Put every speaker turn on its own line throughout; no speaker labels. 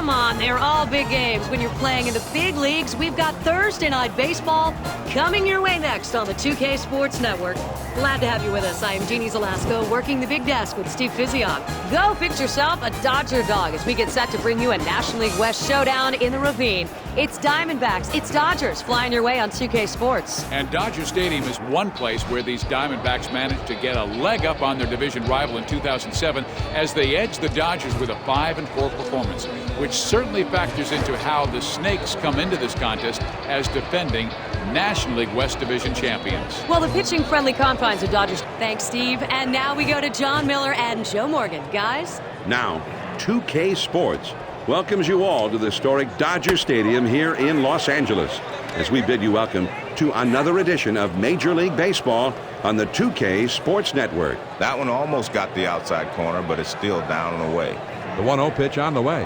Come on, they're all big games. When you're playing in the big leagues, we've got Thursday Night Baseball coming your way next on the 2K Sports Network. Glad to have you with us. I am Jeannie Zelasco, working the big desk with Steve Fizion. Go fix yourself a Dodger dog as we get set to bring you a National League West showdown in the Ravine. It's Diamondbacks, it's Dodgers flying your way on 2K Sports.
And Dodger Stadium is one place where these Diamondbacks managed to get a leg up on their division rival in 2007 as they edged the Dodgers with a 5-4 performance, which certainly factors into how the Snakes come into this contest as defending National League West Division champions.
Well, the pitching-friendly confines of Dodgers. Thanks, Steve. And now we go to John Miller and Joe Morgan. Guys?
Now, 2K Sports welcomes you all to the historic Dodger Stadium here in Los Angeles as we bid you welcome to another edition of Major League Baseball on the 2K Sports Network.
That one almost got the outside corner, but it's still down and away.
The 1-0 pitch on the way.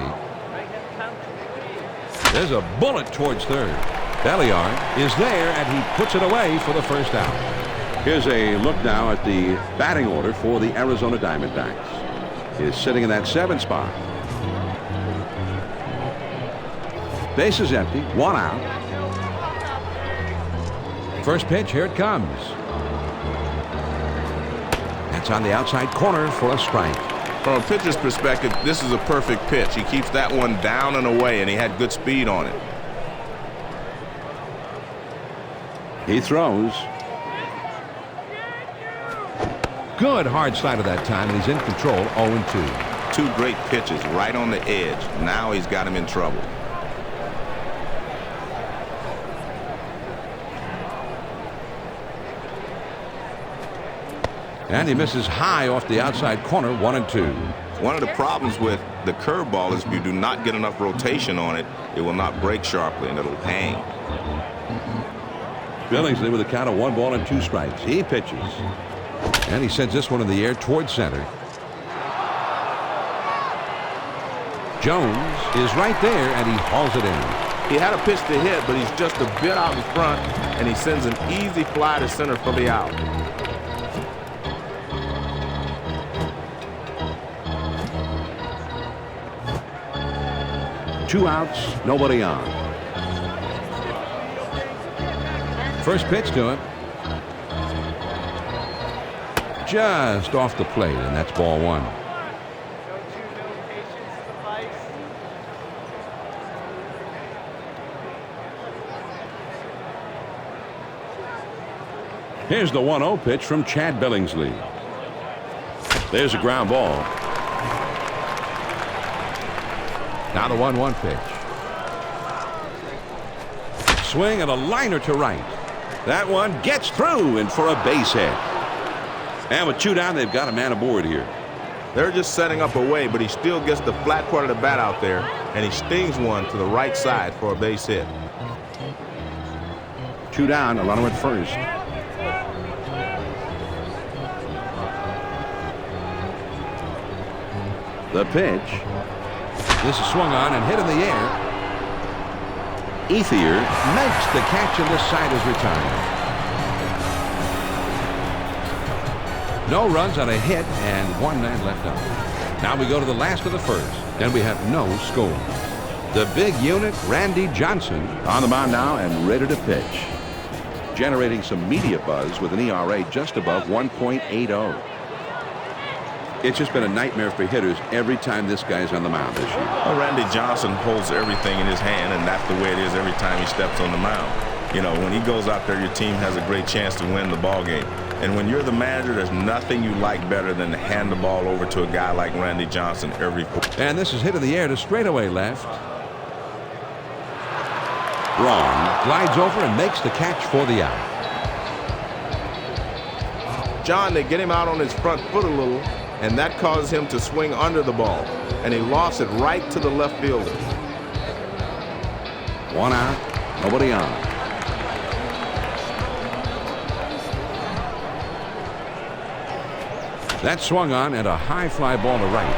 There's a bullet towards third. Belliard is there, and he puts it away for the first out.
Here's a look now at the batting order for the Arizona Diamondbacks. He is sitting in that 7th spot. Base is empty, 1 out.
First pitch, here it comes. That's on the outside corner for a strike.
From a pitcher's perspective, this is a perfect pitch. He keeps that one down and away, and he had good speed on it.
He throws.
Good hard slide of that time, and he's in control, 0-2.
Two great pitches right on the edge. Now he's got him in trouble.
And he misses high off the outside corner, 1-2.
One of the problems with the curveball is if you do not get enough rotation on it, it will not break sharply and it'll hang.
Billingsley with a count of 1 ball and 2 strikes. He pitches.
And he sends this one in the air towards center. Jones is right there, and he hauls it in.
He had a pitch to hit, but he's just a bit out in front, and he sends an easy fly to center for the out.
Two outs, nobody on.
First pitch to him. Just off the plate, and that's ball 1.
Here's the 1-0 pitch from Chad Billingsley. There's a ground ball.
Now the 1-1 pitch. Swing and a liner to right.
That one gets through and for a base hit. And with 2 down, they've got a man aboard here.
They're just setting up a way, but he still gets the flat part of the bat out there, and he stings one to the right side for a base hit.
2 down, a runner at first. The pitch.
This is swung on and hit in the air.
Ethier
Makes the catch, and this side is retired. No runs on a hit and 1 man left on. Now we go to the last of the first, and we have no score. The big unit, Randy Johnson,
on the mound now and ready to pitch. Generating some media buzz with an ERA just above 1.80. It's just been a nightmare for hitters every time this guy's on the mound this year.
Well, Randy Johnson holds everything in his hand, and that's the way it is every time he steps on the mound. You know, when he goes out there, your team has a great chance to win the ball game. And when you're the manager, there's nothing you like better than to hand the ball over to a guy like Randy Johnson every.
And this is hit in the air to straightaway left.
Braun
Glides over and makes the catch for the out.
John, they get him out on his front foot a little, and that causes him to swing under the ball, and he lofts it right to the left fielder.
1 out, nobody on.
That swung on and a high fly ball to right.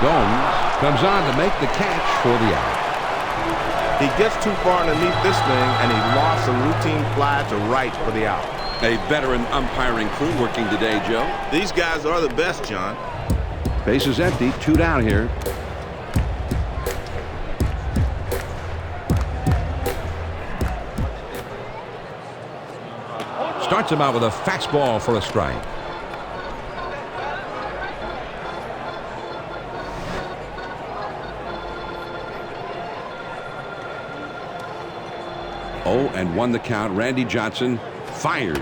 Gomes comes on to make the catch for the out.
He gets too far underneath this thing, and he lost a routine fly to right for the out.
A veteran umpiring crew working today, Joe.
These guys are the best, John.
Base is empty, 2 down here.
Starts him out with a fastball for a strike. Oh, and 1 the count. Randy Johnson fires.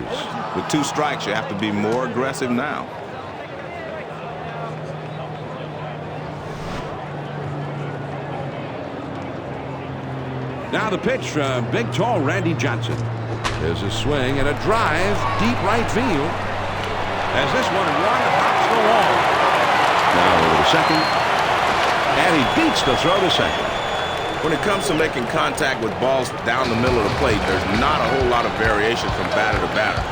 With 2 strikes, you have to be more aggressive now.
Now the pitch from big, tall Randy Johnson. There's a swing and a drive, deep right field. As this one hops the wall. Now over to second. And he beats the throw to second.
When it comes to making contact with balls down the middle of the plate, there's not a whole lot of variation from batter to batter.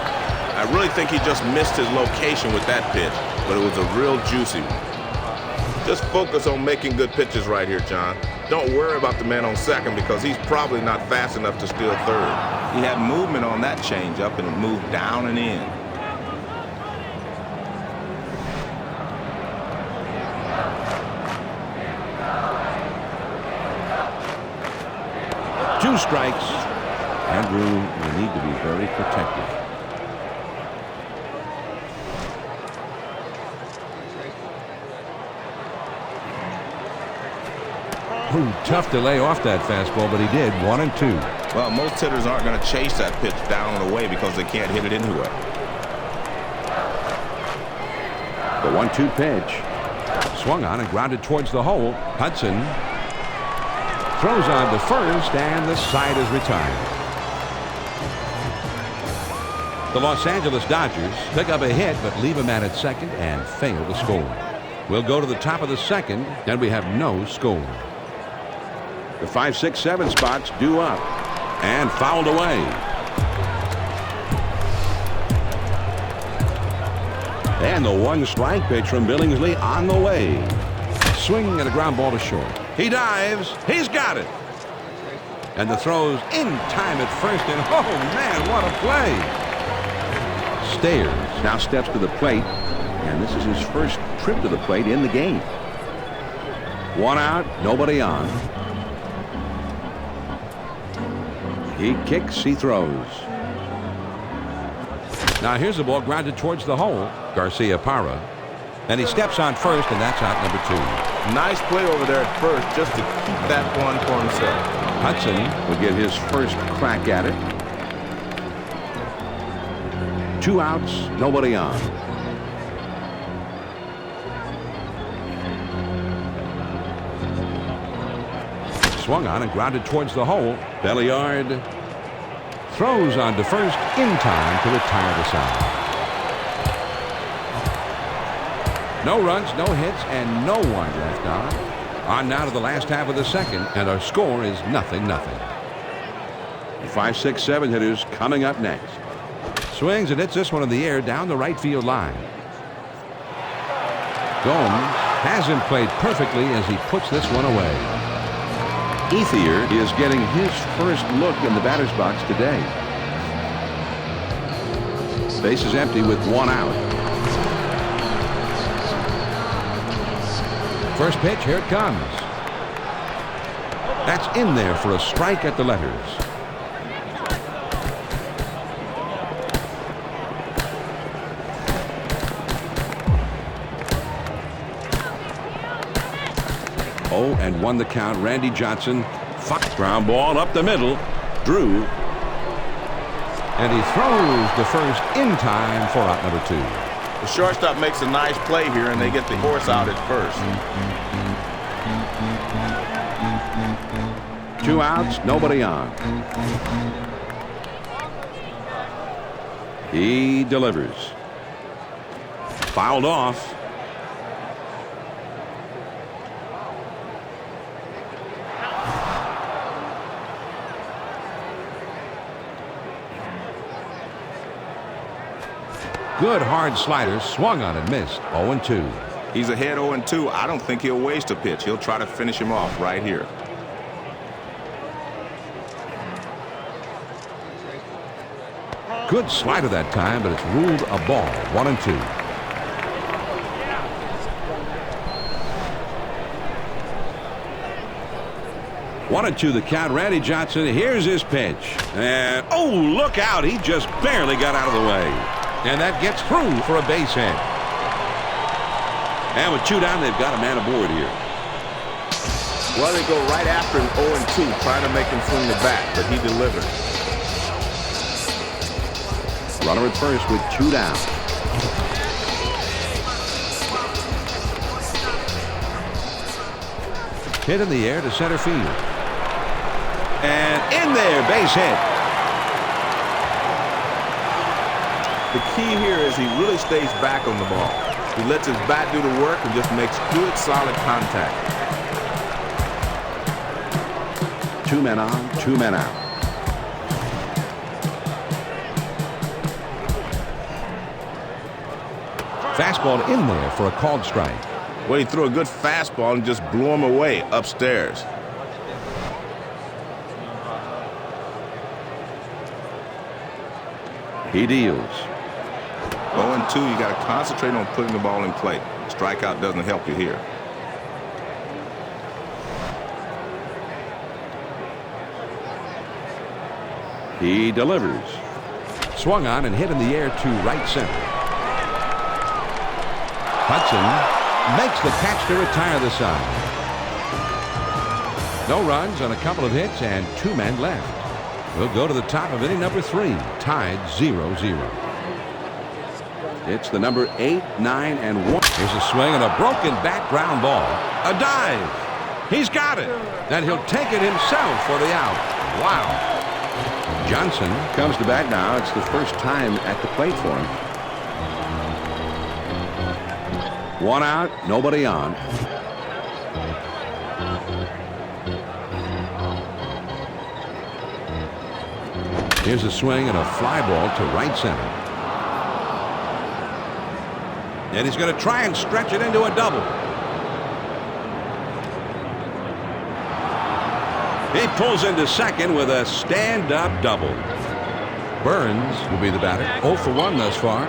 I really think he just missed his location with that pitch, but it was a real juicy one. Just focus on making good pitches right here, John. Don't worry about the man on second because he's probably not fast enough to steal third. He had movement on that changeup and it moved down and in.
Two strikes. Andrew will need to be very protective. Ooh, tough to lay off that fastball, but he did. 1 and 2.
Well, most hitters aren't going to chase that pitch down and away because they can't hit it anyway.
The 1-2 pitch. Swung on and grounded towards the hole. Hudson throws on to first, and the side is retired. The Los Angeles Dodgers pick up a hit, but leave a man at second and fail to score. We'll go to the top of the second, and we have no score. The 5, 6, 7 spots due up and fouled away. And the 1-strike pitch from Billingsley on the way. Swing and a ground ball to short. He dives. He's got it. And the throw's in time at first. And oh man, what a play. Stairs now steps to the plate. And this is his first trip to the plate in the game. 1 out, nobody on. He kicks, he throws. Now here's the ball grounded towards the hole. Garcia Parra. And he steps on first, and that's out number 2.
Nice play over there at first just to keep that one for himself.
Hudson will get his first crack at it. 2 outs, nobody on. Swung on and grounded towards the hole. Belliard throws on to first in time to retire the side. No runs, no hits, and no one left on. On now to the last half of the second, and our score is 0-0. The 5, 6, 7 hitters coming up next. Swings and hits this one in the air down the right field line. Gomes hasn't played perfectly as he puts this one away. Ethier is getting his first look in the batter's box today. Base is empty with 1 out. First pitch, here it comes. That's in there for a strike at the letters. Oh, and 1 the count. Randy Johnson. Ground ball up the middle. Drew. And he throws to first in time for out number 2.
The shortstop makes a nice play here, and they get the horse out at first.
2 outs, nobody on. He delivers. Fouled off. Good hard slider, swung on and missed. 0-2.
He's ahead 0-2. I don't think he'll waste a pitch. He'll try to finish him off right here.
Good slider that time, but it's ruled a ball. 1-2.
1-2 the count. Randy Johnson, here's his pitch. And, oh, look out. He just barely got out of the way. And that gets through for a base hit. And with 2 down, they've got a man aboard here.
Well, they go right after an 0-2, trying to make him swing the bat, but he delivered.
Runner at first with 2 down. Hit in the air to center field. And in there, base hit.
The key here is he really stays back on the ball. He lets his bat do the work and just makes good, solid contact.
2 men on, 2 men out. Fastball in there for a called strike.
Well, he threw a good fastball and just blew him away upstairs.
He deals.
0-2, you got to concentrate on putting the ball in play. Strikeout doesn't help you here.
He delivers. Swung on and hit in the air to right center. Hudson makes the catch to retire the side. No runs on a couple of hits and 2 men left. We'll go to the top of inning number 3, tied 0-0. It's the number 8, 9, and 1. Here's a swing and a broken bat ground ball. A dive. He's got it. And he'll take it himself for the out. Wow. Johnson comes to bat now. It's the first time at the plate for him. 1 out, nobody on. Here's a swing and a fly ball to right center. And he's going to try and stretch it into a double. He pulls into second with a stand-up double. Burns will be the batter. 0 for 1 thus far.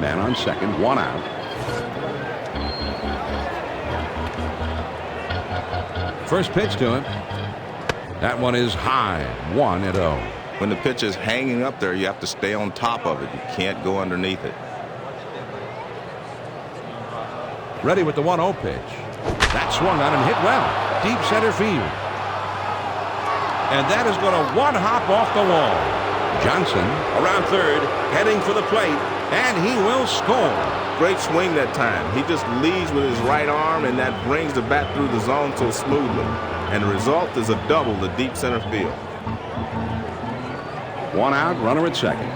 Man on second, 1 out. First pitch to him. That one is high, 1-0.
When the pitch is hanging up there, you have to stay on top of it. You can't go underneath it.
Ready with the 1-0 pitch. That swung on and hit well. Deep center field. And that is going to one-hop off the wall. Johnson around third, heading for the plate, and he will score.
Great swing that time. He just leads with his right arm, and that brings the bat through the zone so smoothly. And the result is a double to deep center field.
1 out, runner at second.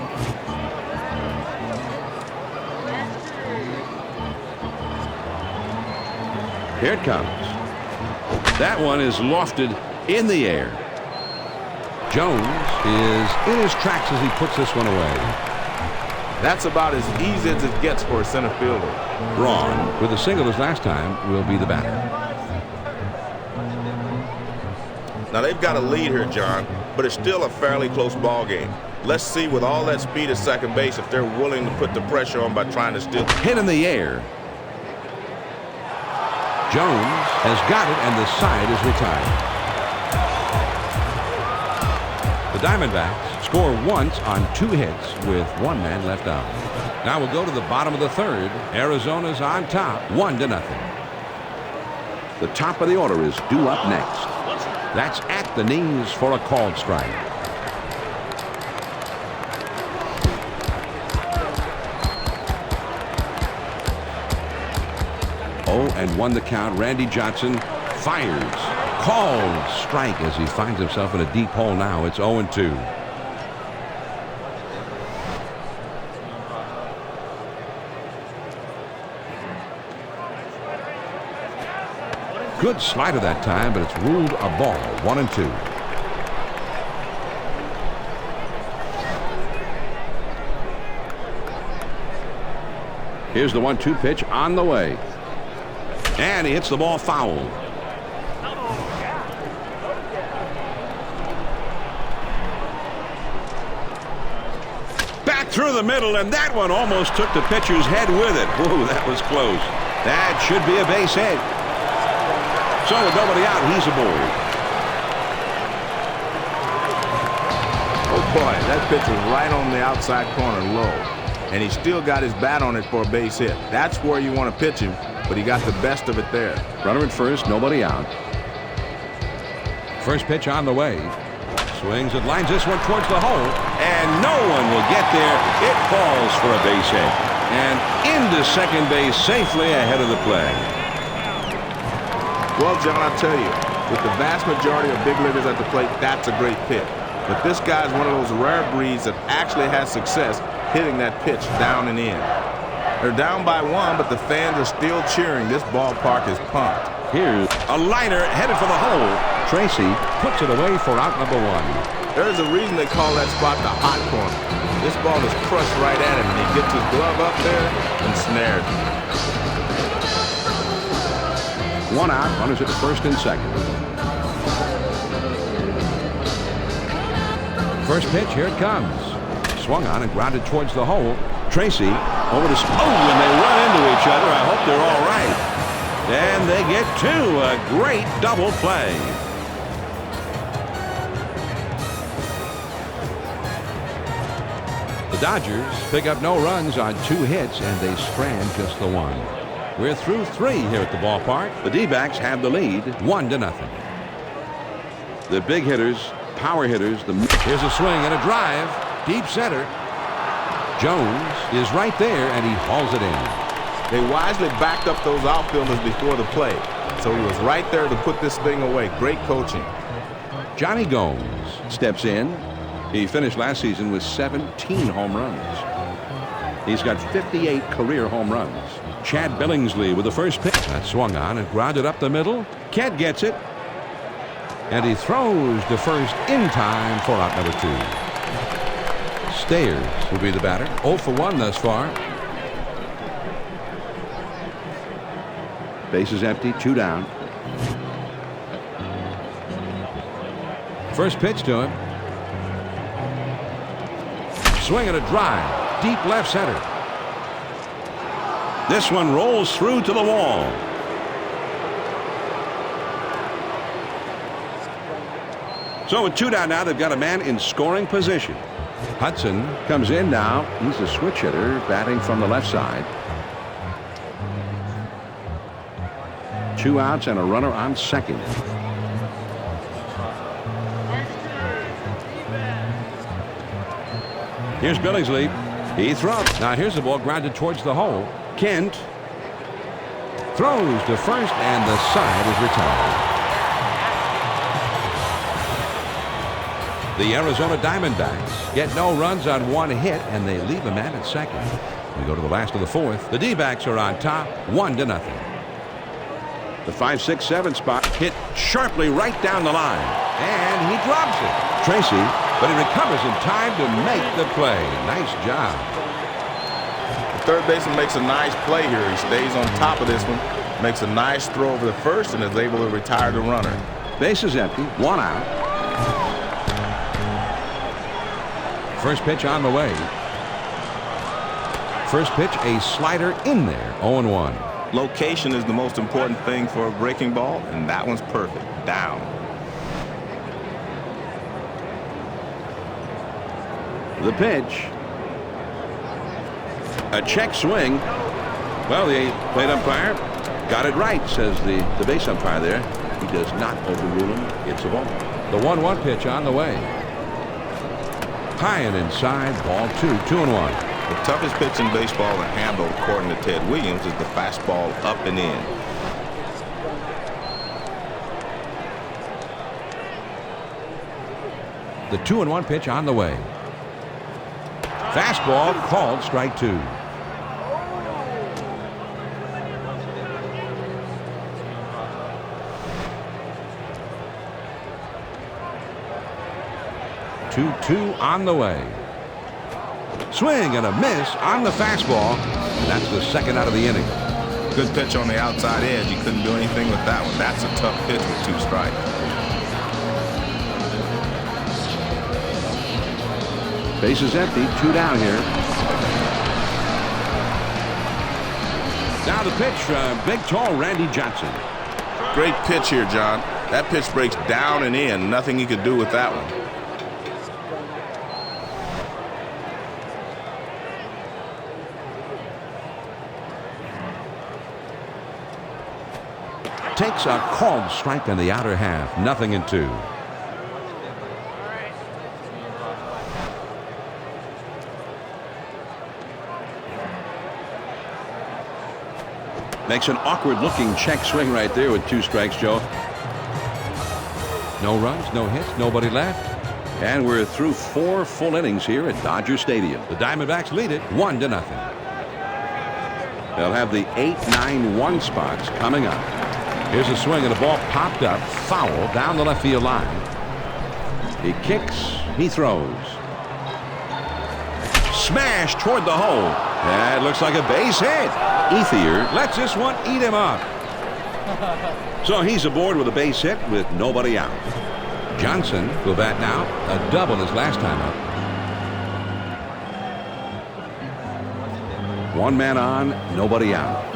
Here it comes. That one is lofted in the air. Jones is in his tracks as he puts this one away.
That's about as easy as it gets for a center fielder.
Braun, with a single as last time, will be the batter.
Now they've got a lead here, John, but it's still a fairly close ball game. Let's see with all that speed at second base if they're willing to put the pressure on by trying to steal.
Hit in the air. Jones has got it, and the side is retired. The Diamondbacks score once on 2 hits with 1 man left on. Now we'll go to the bottom of the third. Arizona's on top, 1-0. The top of the order is due up next. That's at the knees for a called strike. Oh, and 1 the count. Randy Johnson fires. Called strike as he finds himself in a deep hole now. It's 0-2. Good slider that time, but it's ruled a ball. 1-2. Here's the 1-2 pitch on the way. And he hits the ball foul. Back through the middle, and that one almost took the pitcher's head with it. Whoa, that was close. That should be a base hit. So with nobody out, he's aboard.
Oh boy, that pitch was right on the outside corner low. And he still got his bat on it for a base hit. That's where you want to pitch him, but he got the best of it there.
Runner at first, nobody out.
First pitch on the way. Swings and lines this one towards the hole.
And no one will get there. It falls for a base hit. And into second base safely ahead of the play.
Well, John, I'll tell you, with the vast majority of big leaguers at the plate, that's a great pitch. But this guy's one of those rare breeds that actually has success hitting that pitch down and in. They're down by 1, but the fans are still cheering. This ballpark is pumped.
Here's a liner headed for the hole. Tracy
Puts it away for out number 1.
There's a reason they call that spot the hot corner. This ball is crushed right at him, and he gets his glove up there and snares him.
1 out, runners at the first and second.
First pitch, here it comes. Swung on and grounded towards the hole.
Tracy over to and they run into each other. I hope they're all right. And they get 2. A great double play.
The Dodgers pick up no runs on 2 hits, and they strand just the 1. We're through 3 here at the ballpark.
The D-backs have the lead.
1-0.
The big hitters, power hitters.
Here's a swing and a drive. Deep center. Jones is right there, and he hauls it in.
They wisely backed up those outfielders before the play, so he was right there to put this thing away. Great coaching.
Johnny Gomes
Steps in. He finished last season with 17 home runs. He's got 58 career home runs. Chad Billingsley with the first pitch.
That swung on and grounded up the middle.
Kent gets it.
And he throws to first in time for out number 2. Stayers will be the batter. 0 for 1 thus far.
Base is empty, 2 down.
First pitch to him. Swing and a drive. Deep left center.
This one rolls through to the wall. So with 2 down now, they've got a man in scoring position.
Hudson
Comes in now. He's a switch hitter batting from the left side. 2 outs and a runner on second.
Here's Billingsley. He throws. Now here's the ball grounded towards the hole.
Kent
Throws to first, and the side is retired. The Arizona Diamondbacks get no runs on 1 hit, and they leave a man at second. We go to the last of the 4th. The D-backs are on top, 1-0.
The 5, 6, 7 spot hit sharply right down the line.
And he drops it.
Tracy,
But he recovers in time to make the play. Nice job.
The third baseman makes a nice play here. He stays on top of this one, makes a nice throw over the first, and is able to retire the runner.
base is empty, 1 out.
First pitch on the way. First pitch, a slider in there, 0-1.
Location is the most important thing for a breaking ball, and that one's perfect. Down.
The pitch. A check swing. Well, the plate umpire got it right, says the base umpire there. He does not overrule him. It's a ball.
The 1-1 pitch on the way. High and inside, ball 2, 2-1.
The toughest pitch in baseball to handle, according to Ted Williams, is the fastball up and in.
The 2-1 pitch on the way. Fastball called strike 2. Two on the way. Swing and a miss on the fastball. And that's the second out of the inning.
Good pitch on the outside edge. He couldn't do anything with that one. That's a tough pitch with 2 strikes.
Base is empty, 2 down here.
Now Now the pitch from big, tall Randy Johnson.
Great pitch here, John. That pitch breaks down and in. Nothing he could do with that one.
Takes a called strike on the outer half. 0-2.
Makes an awkward-looking check swing right there with 2 strikes, Joe.
No runs, no hits, nobody left.
And we're through 4 full innings here at Dodger Stadium.
The Diamondbacks lead it 1-0.
They'll have the 8-9-1 spots coming up.
Here's a swing and the ball popped up, foul down the left field line.
He kicks, he throws. Smash toward the hole. That looks like a base hit. Ethier lets this one eat him up. So he's aboard with a base hit with nobody out.
Johnson will bat now. A double his last time up.
1 man on, nobody out.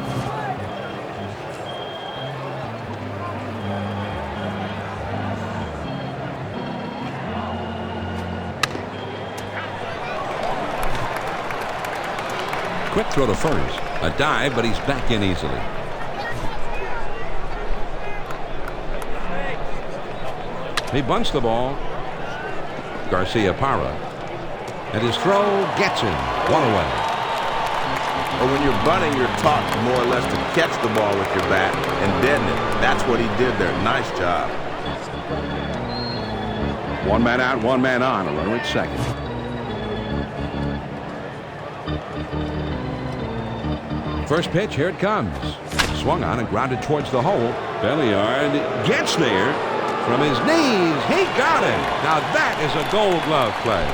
Quick throw to first. A dive, but he's back in easily. He bunts the ball. Garcia Parra. And his throw gets him. 1 away.
Or when you're bunting, you're taught more or less to catch the ball with your bat and deaden it. That's what he did there. Nice job.
1 man out, 1 man on. A runner at second.
First pitch, here it comes. Swung on and grounded towards the hole.
Belliard gets there.
From his knees, he got it. Now that is a gold glove play.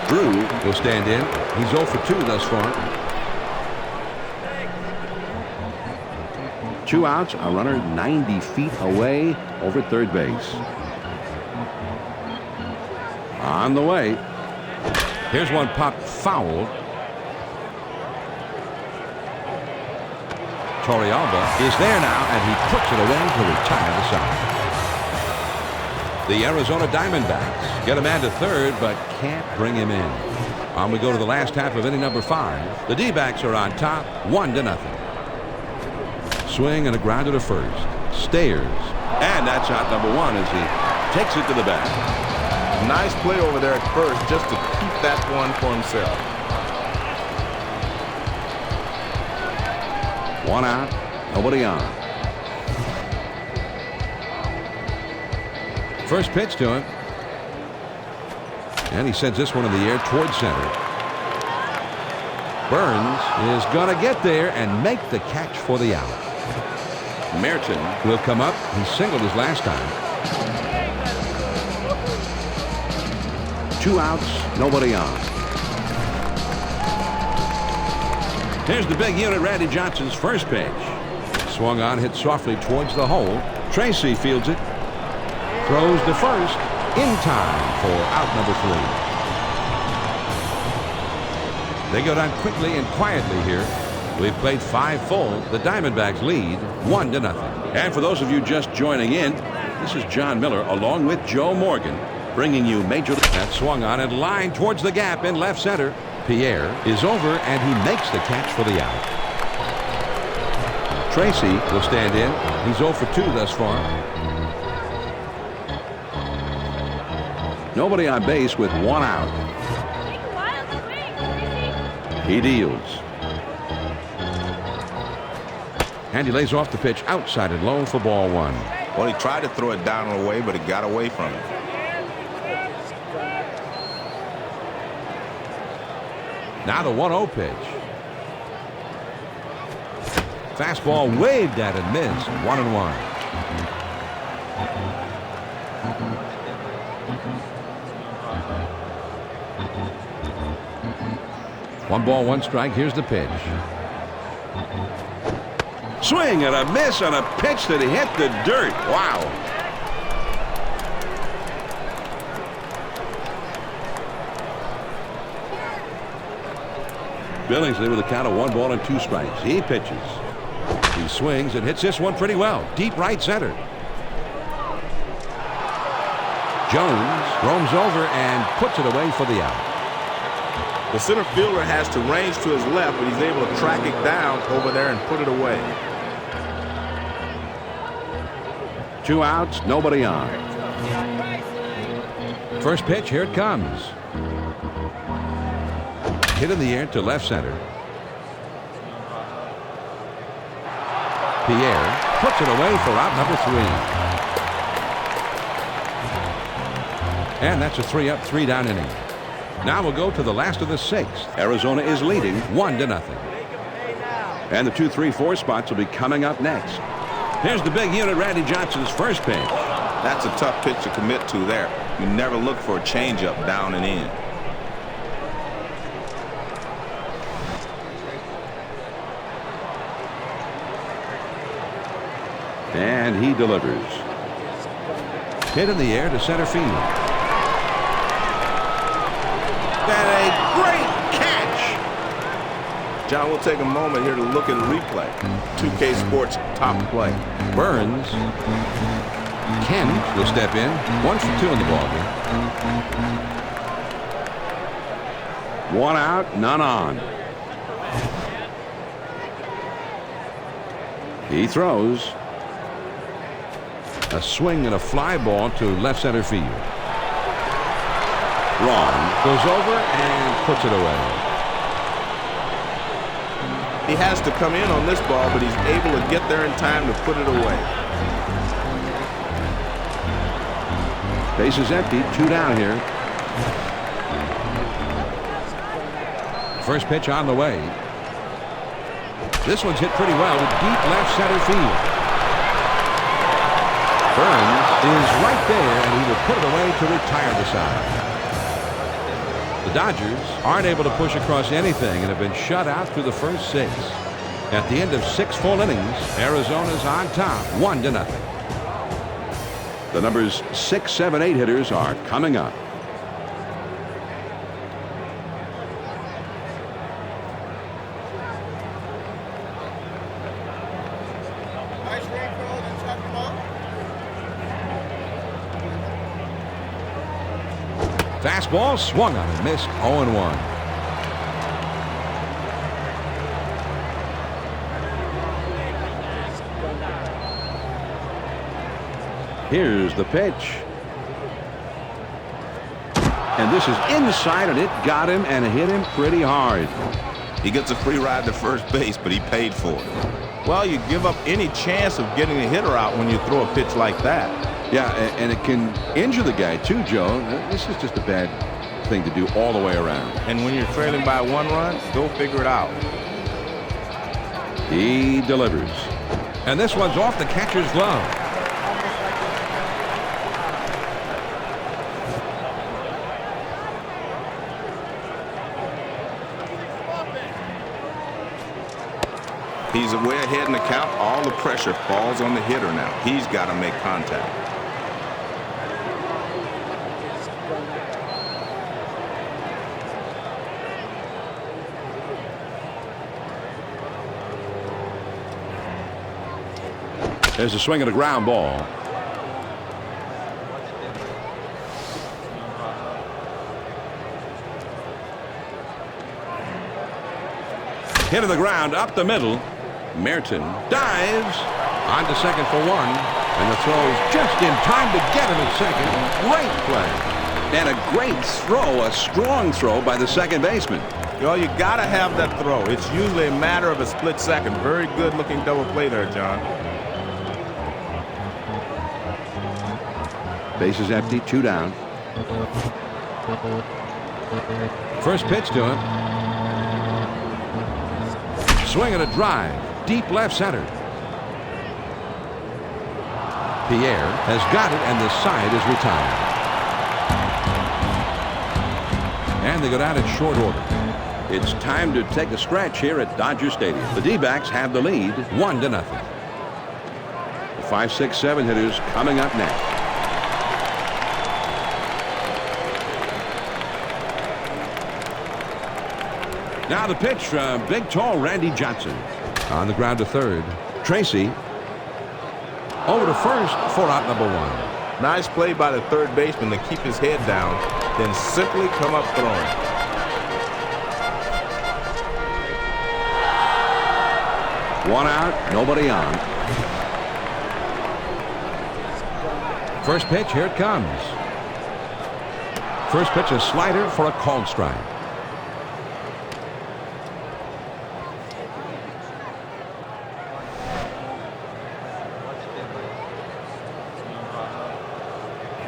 Drew will stand in. He's 0 for 2 thus far.
2 outs, a runner 90 feet away over third base. On the way.
Here's one popped foul. Torrealba is there now, and he puts it away to retire the side. The Arizona Diamondbacks get a man to third, but can't bring him in. On we go to the last half of inning number 5. The D-backs are on top, 1-0. Swing and a grounder to first. Stayers.
And that's out number 1 as he takes it to the bat.
Nice play over there at first just to keep that one for himself.
1 out, nobody on.
First pitch to him. And he sends this one in the air towards center. Burns is going to get there and make the catch for the out.
Merton
will come up. He singled his last time.
2 outs, nobody on. Here's the big unit, Randy Johnson's first pitch.
Swung on, hit softly towards the hole.
Tracy fields it.
Throws to first in time for out number 3. They go down quickly and quietly here. We've played 5 full. The Diamondbacks lead 1-0.
And for those of you just joining in, this is John Miller along with Joe Morgan bringing you Major League.
That swung on and lined towards the gap in left center. Pierre is over and he makes the catch for the out. Tracy will stand in. He's 0 for 2 thus far.
Nobody on base with 1 out. He deals.
And he lays off the pitch outside and low for ball 1.
Well, he tried to throw it down and away, but it got away from him.
Now the 1-0 pitch. Fastball waved at and missed. 1-1. One ball, 1 strike. Here's the pitch.
Swing and a miss on a pitch that hit the dirt. Wow. Billingsley with a count of 1 ball and 2 strikes. He pitches.
He swings and hits this one pretty well. Deep right center. Jones roams over and puts it away for the out.
The center fielder has to range to his left, but he's able to track it down over there and put it away.
2 outs, nobody on.
First pitch, here it comes. Hit in the air to left center. Pierre puts it away for out number 3. And that's a 3-up, 3-down inning. Now we'll go to the last of the 6th.
Arizona is leading
1-0.
And the 2, 3, 4 spots will be coming up next. Here's the big unit, Randy Johnson's first pitch.
That's a tough pitch to commit to there. You never look for a changeup down and in.
And he delivers.
Hit in the air to center field.
And a great catch.
John, we'll take a moment here to look at a replay. 2K Sports top play.
Burns. Ken will step in. 1 for 2 in the ballgame.
1 out, none on. He throws.
A swing and a fly ball to left center field.
Wrong.
Goes over and puts it away.
He has to come in on this ball, but he's able to get there in time to put it away.
Base is empty, 2 down here.
First pitch on the way. This one's hit pretty well to deep left center field. Burns is right there, and he will put it away to retire the side. The Dodgers aren't able to push across anything and have been shut out through the first 6. At the end of 6 full innings, Arizona's on top, 1-0.
The numbers 6, 7, 8 hitters are coming up.
Fastball swung on and missed, 0-1.
Here's the pitch. And this is inside, and it got him and hit him pretty hard.
He gets a free ride to first base, but he paid for it. Well, you give up any chance of getting a hitter out when you throw a pitch like that.
Yeah, and it can injure the guy too, Joe. This is just a bad thing to do all the way around.
And when you're trailing by 1 run, go figure it out.
He delivers.
And this one's off the catcher's glove.
He's way ahead in the count. All the pressure falls on the hitter now. He's got to make contact.
There's a swing and a ground ball. Hit of the ground up the middle. Merton dives onto second for 1, and the throw's just in time to get him at second. Great play. And a great throw, a strong throw by the second baseman.
Well, you got to have that throw. It's usually a matter of a split second. Very good looking double play there, John.
Base is empty, 2 down.
First pitch to him. Swing and a drive. Deep left center. Pierre has got it, and the side is retired. And they go down in short order.
It's time to take a stretch here at Dodger Stadium. The D-backs have the lead,
1-0.
The 5, 6, 7 hitters coming up next. Now the pitch from big, tall Randy Johnson.
On the ground to third. Tracy over to first for out number 1.
Nice play by the third baseman to keep his head down, then simply come up throwing.
One out, nobody on.
First pitch, here it comes. First pitch, a slider for a called strike.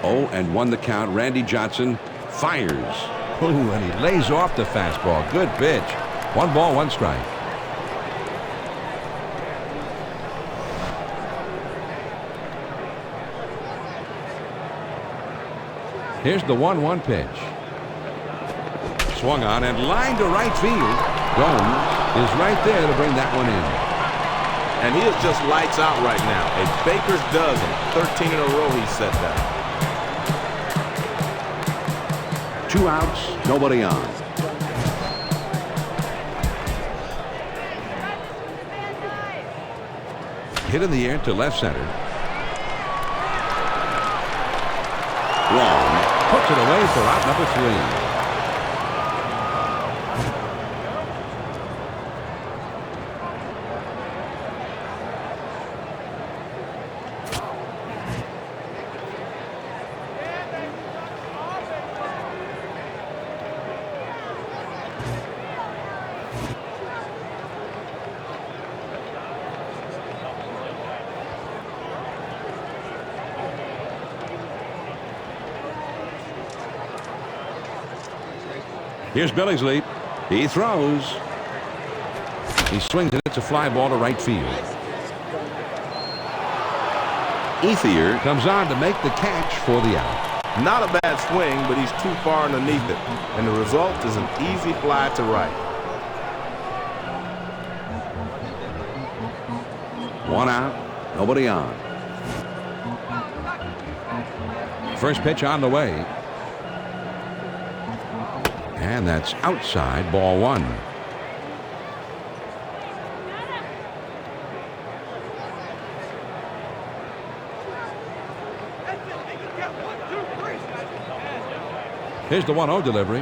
Oh, and 1 the count. Randy Johnson fires.
Ooh, and he lays off the fastball. Good pitch. 1 ball, 1 strike. Here's the 1-1 pitch. Swung on and lined to right field. Gomes is right there to bring that one in.
And he is just lights out right now. A baker's dozen. 13 in a row he set that.
2 outs, nobody on.
Hit in the air to left center.
Wrong.
Puts it away for out number 3. Here's Billy's leap. He throws. He swings it. It's a fly ball to right field.
Ethier
Comes on to make the catch for the out.
Not a bad swing, but he's too far underneath it. And the result is an easy fly to right.
1 out, nobody on.
First pitch on the way. And that's outside, ball 1. Here's the 1-0 delivery.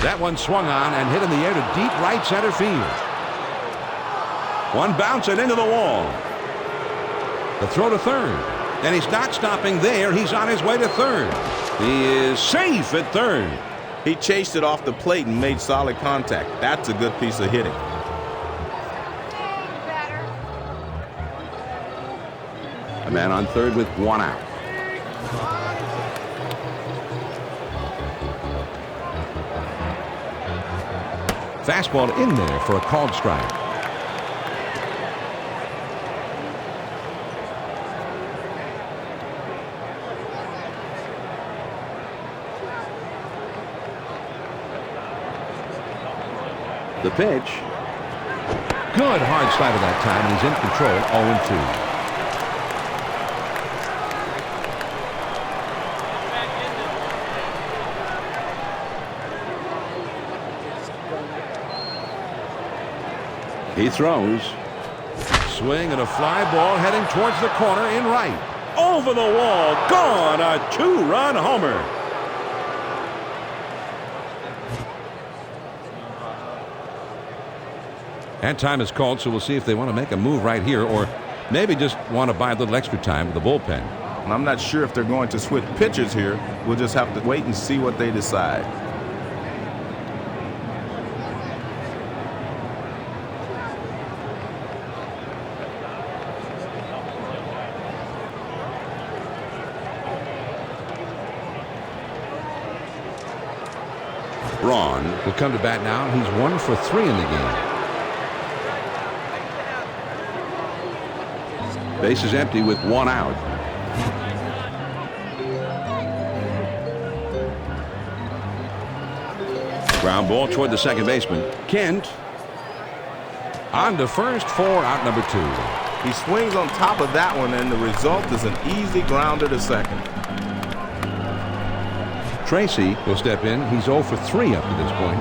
That one swung on and hit in the air to deep right center field. One bouncing into the wall. The throw to third. And he's not stopping there. He's on his way to third. He is safe at third.
He chased it off the plate and made solid contact. That's a good piece of hitting.
A man on third with 1 out.
Fastball in there for a called strike.
The pitch.
Good hard slider that time, and he's in control. 0-2.
He throws.
Swing and a fly ball heading towards the corner in right. Over the wall. Gone. A 2-run homer. And time is called, so we'll see if they want to make a move right here or maybe just want to buy a little extra time with the bullpen.
And I'm not sure if they're going to switch pitchers here. We'll just have to wait and see what they decide.
Braun will come to bat now. He's 1 for 3 in the game.
Base is empty with 1 out. Ground ball toward the second baseman. Kent.
On to first for out number 2.
He swings on top of that one, and the result is an easy grounder to second.
Tracy will step in. He's 0 for 3 up to this point.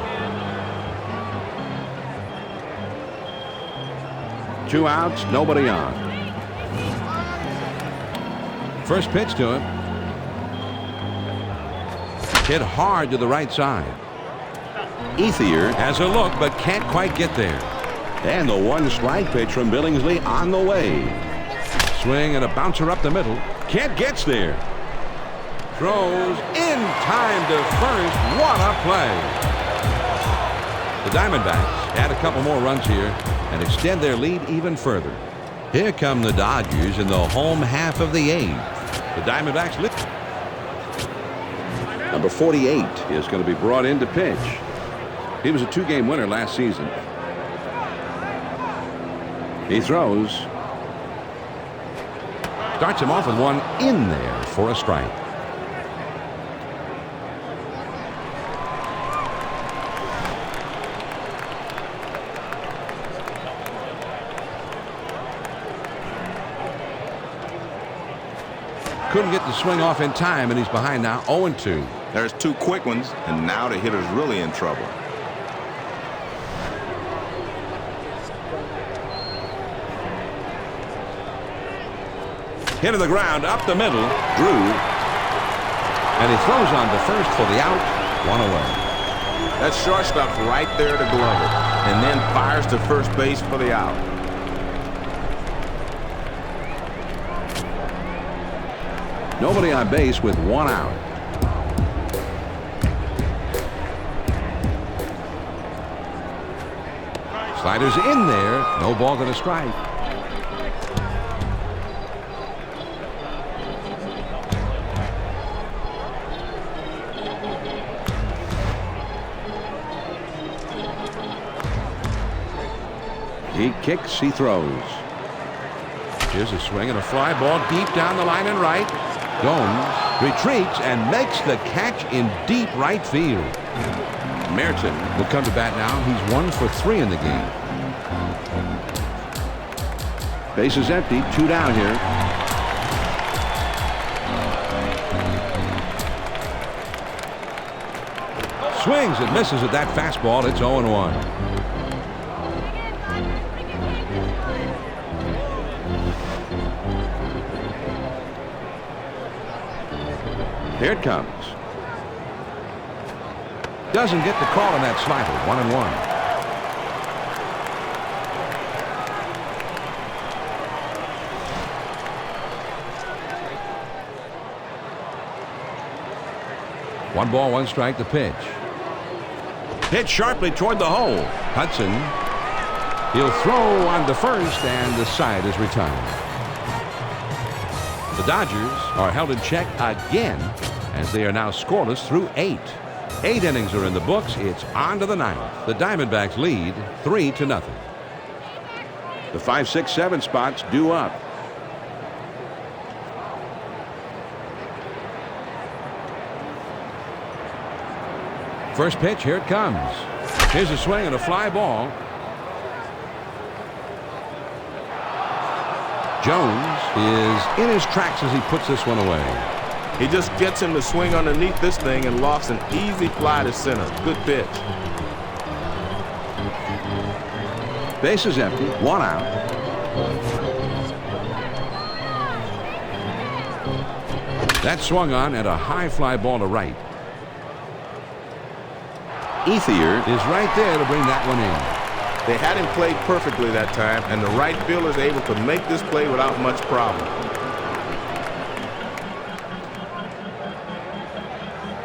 2 outs, nobody on.
First pitch to him. Hit hard to the right side.
Ethier
Has a look, but can't quite get there.
and the 1-strike pitch from Billingsley on the way.
Swing and a bouncer up the middle.
Kent gets there.
Throws in time to first. What a play. The Diamondbacks add a couple more runs here and extend their lead even further. Here come the Dodgers in the home half of the 8th. The Diamondbacks lift.
Number 48 is going to be brought in to pitch. He was a 2-game winner last season. He throws.
Starts him off with one in there for a strike. Couldn't get the swing off in time, and he's behind now 0-2.
There's 2 quick ones, and now the hitter's really in trouble.
Hit to the ground, up the middle. Drew. And he throws on to first for the out. 1 away.
That shortstop's right there to glove it, and then fires to first base for the out.
Nobody on base with 1 out.
Sliders in there. No ball and a strike.
He kicks, he throws.
Here's a swing and a fly ball deep down the line and right. Gomes retreats and makes the catch in deep right field. Merton will come to bat now. He's 1 for 3 in the game.
Base is empty, 2 down here.
Swings and misses at that fastball. It's 0-1.
Here it comes.
Doesn't get the call on that slider. 1-1. One ball, 1 strike. The pitch.
Hit sharply toward the hole.
Hudson. He'll throw on to first, and the side is retired. The Dodgers are held in check again as they are now scoreless through 8. 8 innings are in the books. It's on to the 9th. The Diamondbacks lead 3-0.
The 5, 6, 7 spots due up.
First pitch, here it comes. Here's a swing and a fly ball. Jones is in his tracks as he puts this one away.
He just gets him to swing underneath this thing and lofts an easy fly to center. Good pitch.
Base is empty, 1 out.
That swung on at a high fly ball to right.
Ethier
Is right there to bring that one in.
They had him played perfectly that time, and the right fielder is able to make this play without much problem.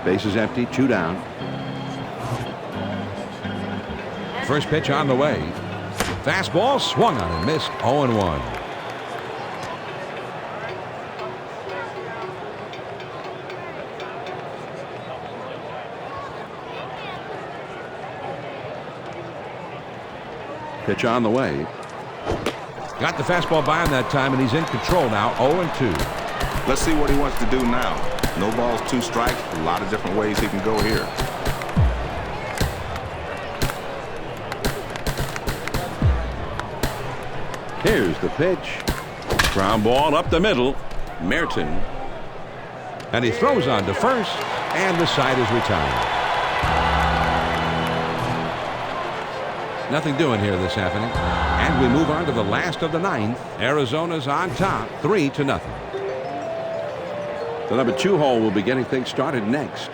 Base is empty, 2 down.
First pitch on the way. Fastball swung on and missed. 0-1.
Pitch on the way.
Got the fastball by him that time, and he's in control now. 0-2.
Let's see what he wants to do now. No balls, 2 strikes. A lot of different ways he can go here.
Here's the pitch. Ground ball up the middle. Merton.
And he throws on to first, and the side is retired. Nothing doing here this happening. And we move on to the last of the ninth. Arizona's on top, 3-0.
The number 2 hole will be getting things started next.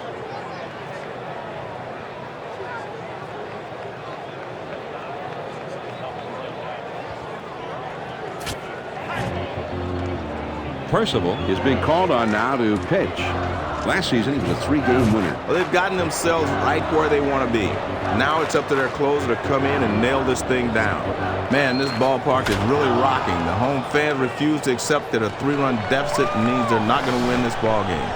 Percival is being called on now to pitch. Last season, he was a 3-game winner.
Well, they've gotten themselves right where they want to be. Now it's up to their closer to come in and nail this thing down. Man, this ballpark is really rocking. The home fans refuse to accept that a 3-run deficit means they're not going to win this ball game.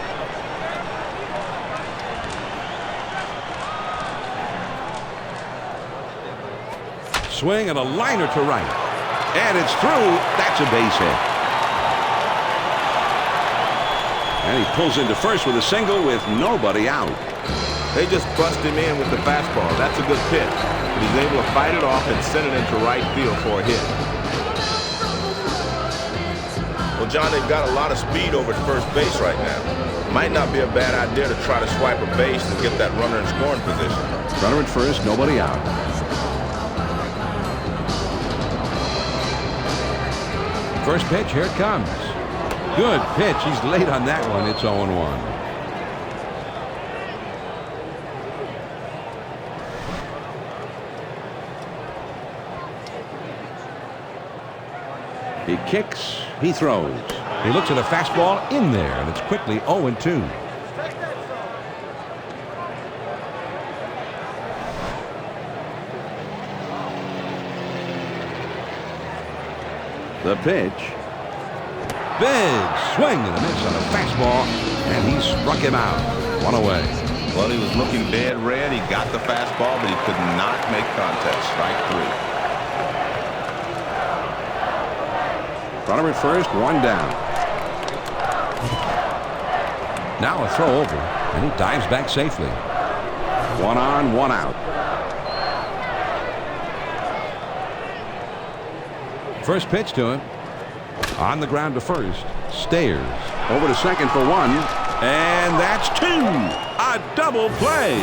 Swing and a liner to right. And it's through. That's a base hit. And he pulls into first with a single with nobody out.
They just bust him in with the fastball. That's a good pitch. But he's able to fight it off and send it into right field for a hit. Well, John, they've got a lot of speed over at first base right now. Might not be a bad idea to try to swipe a base and get that runner in scoring position.
Runner at first, nobody out.
First pitch, here it comes. Good pitch. He's late on that one. It's 0-1.
He kicks, he throws.
He looks at a fastball in there, and it's quickly 0-2.
The pitch.
Big swing and a miss on a fastball, and he struck him out. One away.
Well, he was looking dead red. He got the fastball, but he could not make contact. Strike 3.
Runner at first, one down.
Now a throw over, and he dives back safely.
One on, one out.
First pitch to him. On the ground to first. Stairs.
Over to second for one.
And that's 2. A double play.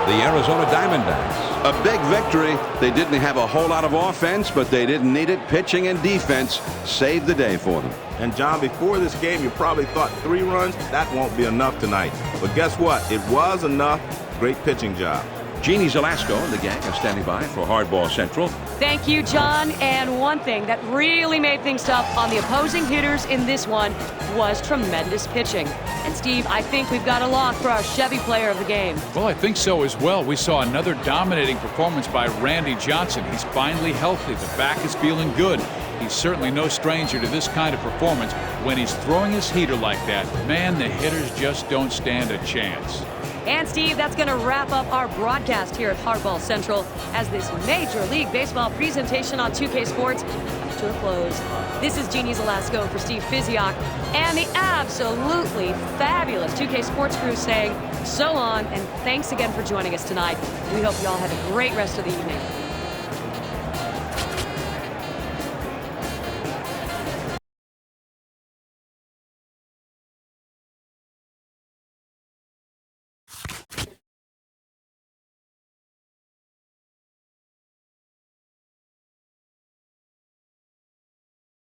The Arizona Diamondbacks.
A big victory. They didn't have a whole lot of offense, but they didn't need it. Pitching and defense saved the day for them.
And, John, before this game, you probably thought 3 runs, that won't be enough tonight. But guess what? It was enough. Great pitching job.
Jeannie Zelasco and the gang are standing by for Hardball Central.
Thank you, John. And one thing that really made things tough on the opposing hitters in this one was tremendous pitching. And, Steve, I think we've got a lock for our Chevy player of the game.
Well, I think so as well. We saw another dominating performance by Randy Johnson. He's finally healthy. The back is feeling good. He's certainly no stranger to this kind of performance. When he's throwing his heater like that, man, the hitters just don't stand a chance.
And, Steve, that's going to wrap up our broadcast here at Hardball Central as this Major League Baseball presentation on 2K Sports comes to a close. This is Jeannie Zelasco for Steve Fiziak and the absolutely fabulous 2K Sports crew saying so long and thanks again for joining us tonight. We hope you all have a great rest of the evening.